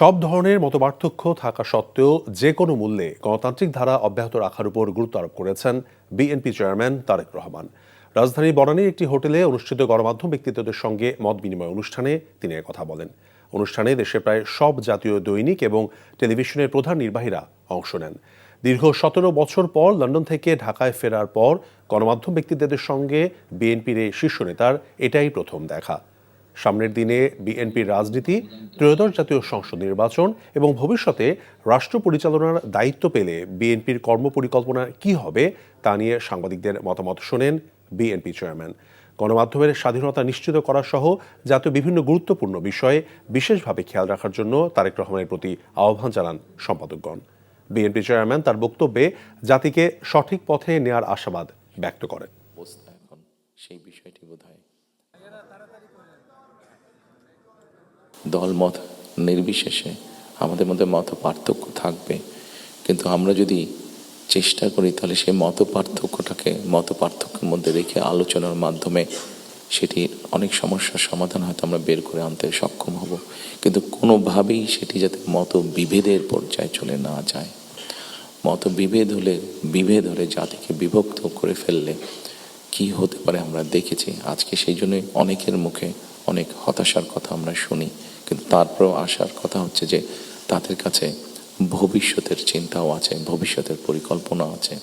সব ধরনের মতপার্থক্য থাকা সত্ত্বেও যে কোনো মূল্যে গণতান্ত্রিক ধারা অব্যাহত রাখার উপর গুরুত্ব আরোপ করেছেন বিএনপি চেয়ারম্যান তারেক রহমান। রাজধানীর বনানীর একটি হোটেলে অনুষ্ঠিত গণমাধ্যম ব্যক্তিত্বদের সঙ্গে মত বিনিময় অনুষ্ঠানে তিনি কথা বলেন। অনুষ্ঠানে দেশের প্রায় সব জাতীয় দৈনিক এবং টেলিভিশনের প্রধান নির্বাহীরা অংশ নেন। দীর্ঘ ১৭ বছর পর লন্ডন থেকে ঢাকায় ফেরার পর গণমাধ্যম ব্যক্তিত্বদের সঙ্গে বিএনপির এই শীর্ষ নেতার এটাই প্রথম দেখা। সামনের দিনে বিএনপির রাজনীতি, ত্রয়োদশ জাতীয় সংসদ নির্বাচন এবং ভবিষ্যতে রাষ্ট্র পরিচালনার দায়িত্ব পেলে বিএনপির কর্মপরিকল্পনা কী হবে তা নিয়ে সাংবাদিকদের মতামত শোনেন বিএনপি চেয়ারম্যান। গণমাধ্যমের স্বাধীনতা নিশ্চিত করা সহ জাতীয় বিভিন্ন গুরুত্বপূর্ণ বিষয়ে বিশেষভাবে খেয়াল রাখার জন্য তারেক রহমানের প্রতি আহ্বান জানান সম্পাদকগণ। বিএনপি চেয়ারম্যান তার বক্তব্যে জাতিকে সঠিক পথে নেয়ার আশাবাদ ব্যক্ত করেন। সেই বিষয়টি বোধহয় দলমত নির্বিশেষে আমাদের মধ্যে মত পার্থক্য থাকবে, কিন্তু আমরা যদি চেষ্টা করি তাহলে সেই মত পার্থক্যের মধ্যে রেখে আলোচনার মাধ্যমে সেটির অনেক সমস্যার সমাধান হয়তো আমরা বের করে আনতে সক্ষম হব। কিন্তু কোনোভাবেই সেটি যাতে মত বিভেদের পর্যায়ে চলে না যায়। মত বিভেদ হলে জাতিকে বিভক্ত করে ফেললে কি হতে পারে আমরা দেখেছি। আজকে সেই জন্যই অনেকের মুখে অনেক হতাশার কথা আমরা শুনি, কিন্তু তারপরেও আসার কথা হচ্ছে যে তাদের কাছে ভবিষ্যতের চিন্তাও আছে, ভবিষ্যতের পরিকল্পনা আছে।